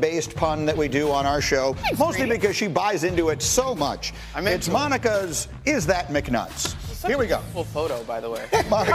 time-based pun that we do on our show, mostly because she buys into it so much. It's Monica's Is That McNutt's? Here we go. Full photo, by the way. All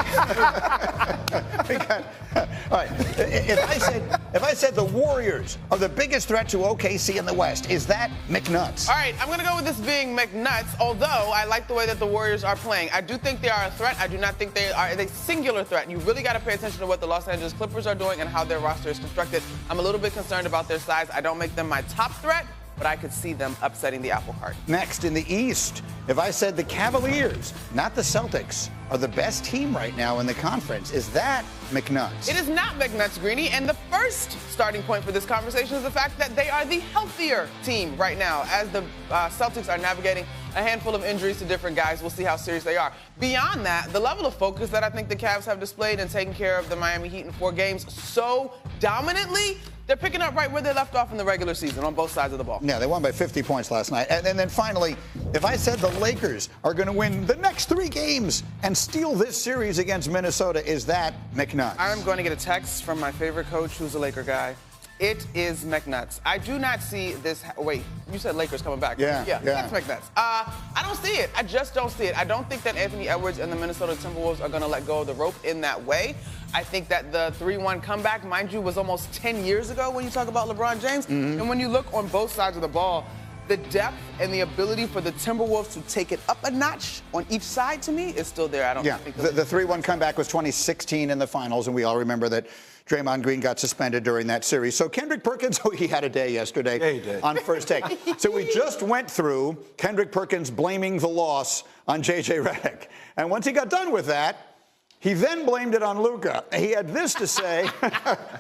right. If I said the Warriors are the biggest threat to OKC in the West, is that McNutt's? All right, I'm going to go with this being McNutt's, although I like the way that the Warriors are playing. I do think they are a threat. I do not think they are a singular threat. You really got to pay attention to what the Los Angeles Clippers are doing and how their roster is constructed. I'm a little bit concerned about their size. I don't make them my top threat, but I could see them upsetting the apple cart. Next, in the East, if I said the Cavaliers, not the Celtics, are the best team right now in the conference, is that McNutt's? It is not McNutt's, Greeny, and the first starting point for this conversation is the fact that they are the healthier team right now, as the Celtics are navigating a handful of injuries to different guys. We'll see how serious they are. Beyond that, the level of focus that I think the Cavs have displayed in taking care of the Miami Heat in 4 games so dominantly, they're picking up right where they left off in the regular season on both sides of the ball. Yeah, they won by 50 points last night. And then finally, if I said the Lakers are going to win the next 3 games and steal this series against Minnesota, is that McNutt? I'm going to get a text from my favorite coach who's a Laker guy. It is McNutt's. I do not see this. Wait, you said Lakers coming back. Yeah. That's McNutt's. I don't see it. I just don't see it. I don't think that Anthony Edwards and the Minnesota Timberwolves are going to let go of the rope in that way. I think that the 3-1 comeback, mind you, was almost 10 years ago when you talk about LeBron James. Mm-hmm. And when you look on both sides of the ball, the depth and the ability for the Timberwolves to take it up a notch on each side, to me, is still there. I don't think the 3-1 comeback was 2016 in the finals, and we all remember that Draymond Green got suspended during that series. So Kendrick Perkins, he had a day yesterday on First Take. So we just went through Kendrick Perkins blaming the loss on J.J. Redick. And once he got done with that, he then blamed it on Luka. He had this to say.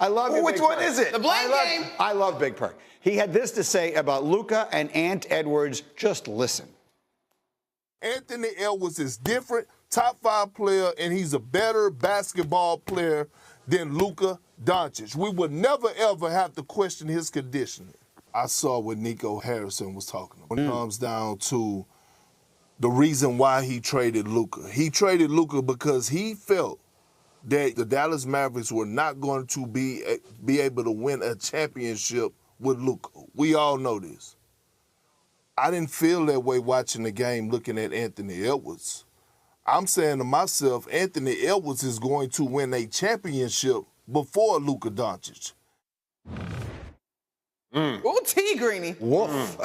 I love you, Which one is it? The blame game. I love Big Perk. He had this to say about Luka and Ant Edwards. Just listen. Anthony Edwards is different, top 5 player, and he's a better basketball player than Luka Doncic. We would never, ever have to question his conditioning. I saw what Nico Harrison was talking about. When it comes down to the reason why he traded Luka. He traded Luka because he felt that the Dallas Mavericks were not going to be able to win a championship with Luka. We all know this. I didn't feel that way watching the game looking at Anthony Edwards. I'm saying to myself, Anthony Edwards is going to win a championship before Luka Doncic. Ooh, T, Greeny. Woof.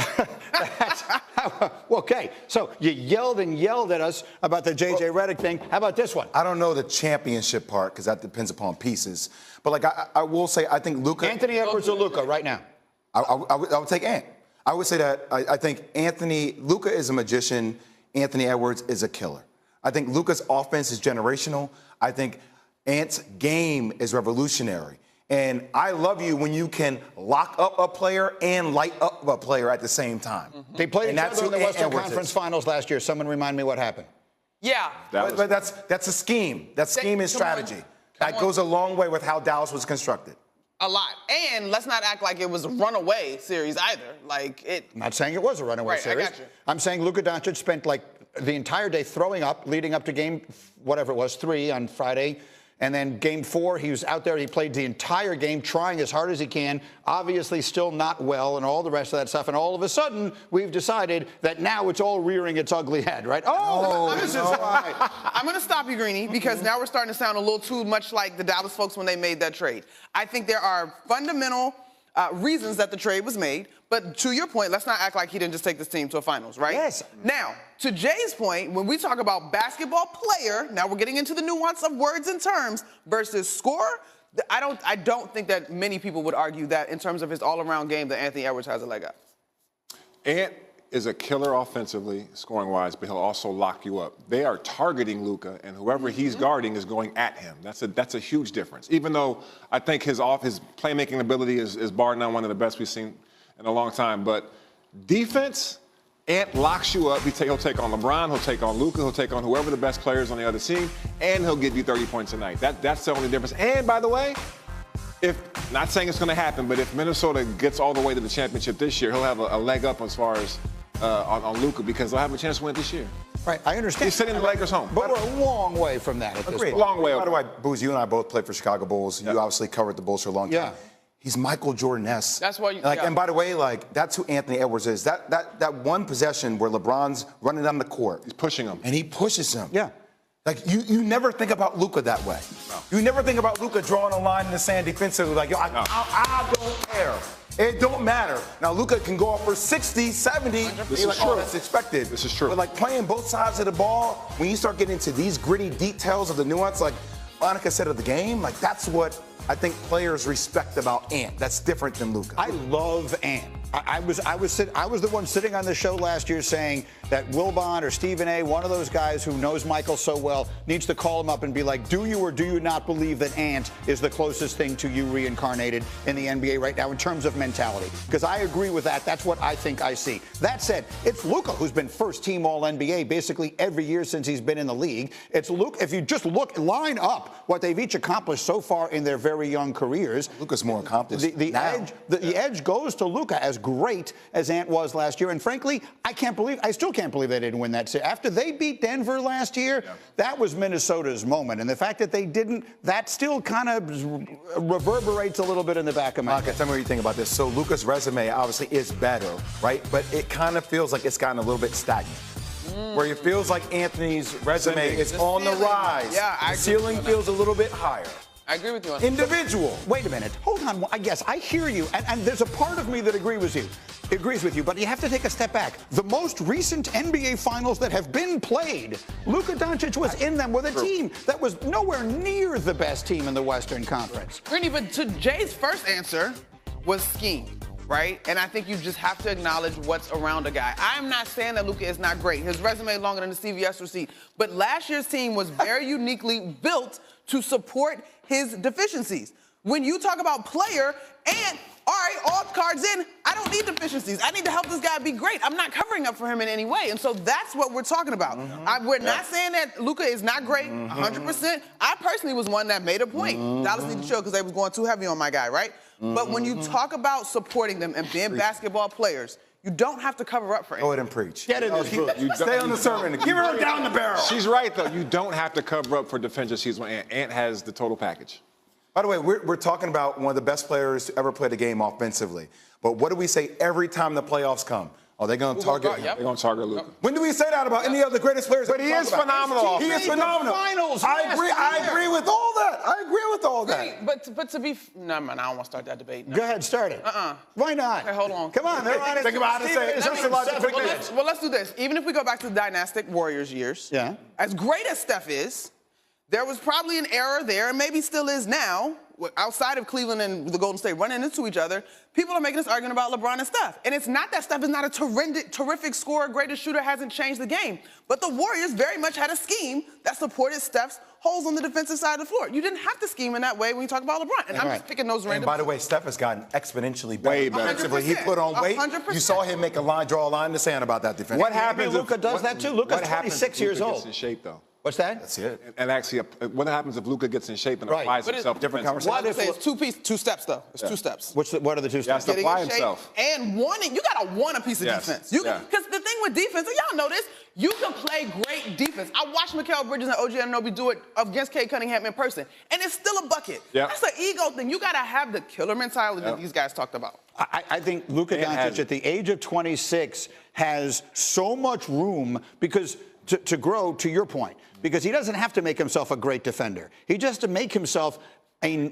Okay, so you yelled and yelled at us about the J.J. Redick thing. How about this one? I don't know the championship part because that depends upon pieces. But, like, I will say I think Luka. Anthony Edwards or Luka right now? I would take Ant. I would say that I think Luka is a magician. Anthony Edwards is a killer. I think Luka's offense is generational. I think Ant's game is revolutionary. And I love you when you can lock up a player and light up a player at the same time. Mm-hmm. They played each other in the Western Conference Finals last year. Someone remind me what happened. Yeah. But that's a scheme. That scheme is strategy. That goes a long way with how Dallas was constructed. A lot. And let's not act like it was a runaway series either. Like it. I'm not saying it was a runaway series. I got you. I'm saying Luka Doncic spent like the entire day throwing up leading up to game, whatever it was, 3 on Friday. And then game 4, he was out there. He played the entire game trying as hard as he can, obviously still not well and all the rest of that stuff. And all of a sudden, we've decided that now it's all rearing its ugly head, right? This is right. I'm going to stop you, Greeny, because now we're starting to sound a little too much like the Dallas folks when they made that trade. I think there are fundamental reasons that the trade was made. But to your point, let's not act like he didn't just take this team to a finals, right? Yes. Now, to Jay's point, when we talk about basketball player, now we're getting into the nuance of words and terms versus score. I don't think that many people would argue that in terms of his all-around game that Anthony Edwards has a leg up. Ant is a killer offensively, scoring-wise, but he'll also lock you up. They are targeting Luka, and whoever he's guarding is going at him. That's a huge difference. Even though I think his playmaking ability is bar none one of the best we've seen in a long time. But defense, Ant locks you up. He'll take on LeBron. He'll take on Luka. He'll take on whoever the best players on the other team, and he'll give you 30 points a night. That's the only difference. And, by the way, not saying it's going to happen, but if Minnesota gets all the way to the championship this year, he'll have a leg up as far as on Luka because they'll have a chance to win this year. Right, I understand. He's sending the Lakers home. But we're a long way from that at this point. Long way. By the way, Booz, you and I both played for Chicago Bulls. You obviously covered the Bulls for a long time. Yeah. He's Michael Jordan-esque. That's why you. And by the way, that's who Anthony Edwards is. That one possession where LeBron's running down the court. He's pushing him. And he pushes him. Yeah. Like, you never think about Luka that way. No. You never think about Luka drawing a line in the sand defensively. Like, yo, I don't care. It don't matter. Now, Luka can go off for 60, 70. This is true. That's expected. This is true. But, like, playing both sides of the ball, when you start getting into these gritty details of the nuance, like Monica said of the game, like, that's what I think players respect about Ant. That's different than Luka. I love Ant. I was the one sitting on the show last year saying that Wilbon or Stephen A., one of those guys who knows Michael so well, needs to call him up and be like, do you or do you not believe that Ant is the closest thing to you reincarnated in the NBA right now in terms of mentality? Because I agree with that. That's what I think I see. That said, it's Luka who's been first-team All-NBA basically every year since he's been in the league. It's Luka. If you just line up what they've each accomplished so far in their very young careers. Luka's more accomplished. The edge goes to Luka, as great as Ant was last year. And frankly, I still can't believe they didn't win that series. After they beat Denver last year, that was Minnesota's moment. And the fact that they didn't, that still kind of reverberates a little bit in the back of my head. Tell me what you think about this. So Luka's resume obviously is better, right? But it kind of feels like it's gotten a little bit stagnant. Where it feels like Anthony's resume is on the rise. Yeah, the ceiling feels a little bit higher. I agree with you on that. Individual. Wait a minute. Hold on. I guess I hear you, and there's a part of me that agrees with you, but you have to take a step back. The most recent NBA finals that have been played, Luka Doncic was in them with a team that was nowhere near the best team in the Western Conference. Brittany, but to Jay's first answer was scheme, right? And I think you just have to acknowledge what's around a guy. I'm not saying that Luka is not great. His resume is longer than the CVS receipt. But last year's team was very uniquely built to support his deficiencies. When you talk about player, and all right, all cards in, I don't need deficiencies. I need to help this guy be great. I'm not covering up for him in any way. And so that's what we're talking about. We're not saying that Luka is not great, 100%. I personally was one that made a point. Dallas needed to chill because they was going too heavy on my guy, right? But when you talk about supporting them and being basketball players, you don't have to cover up for it. Go ahead and preach. Get in this book. Stay on the sermon. Give her down the barrel. She's right, though. You don't have to cover up for deficiencies when Ant has the total package. By the way, we're talking about one of the best players to ever play the game offensively. But what do we say every time the playoffs come? Are they going to target him? They're going to target Luka. When do we say that about any of the greatest players? But he is phenomenal. He is phenomenal. Finals I agree with all that. I agree with all that. But to be, no, man, I don't want to start that debate. No. Go ahead, start it. Why not? Okay, hold on. Come on, they're honest. Think about how to say it. Well, let's do this. Even if we go back to the dynastic Warriors years, as great as Steph is, there was probably an era there, and maybe still is now, outside of Cleveland and the Golden State running into each other, people are making this argument about LeBron and Steph. And it's not that Steph is not a terrific scorer, greatest shooter, hasn't changed the game. But the Warriors very much had a scheme that supported Steph's holes on the defensive side of the floor. You didn't have to scheme in that way when you talk about LeBron. And I'm just picking those random. And by the way, Steph has gotten exponentially better. Way better. Defensively. He put on weight. 100%. You saw him make draw a line in the sand about that defense. What happens Luka does that too? Luka's 26 years old. Gets in shape, though? What's that? That's it. And actually, what happens if Luka gets in shape and applies himself? Different defensively? conversation. It's two steps, though. It's two steps. What are the two steps? to Getting apply in shape himself. and wanting. You got to want a piece of defense. Because the thing with defense, and y'all know this, you can play great defense. I watched Mikal Bridges and OG Anunoby do it against Cade Cunningham in person, and it's still a bucket. That's an ego thing. You got to have the killer mentality that these guys talked about. I think Luka Doncic at the age of 26 has so much room because to grow, to your point, because he doesn't have to make himself a great defender. He just has to make himself a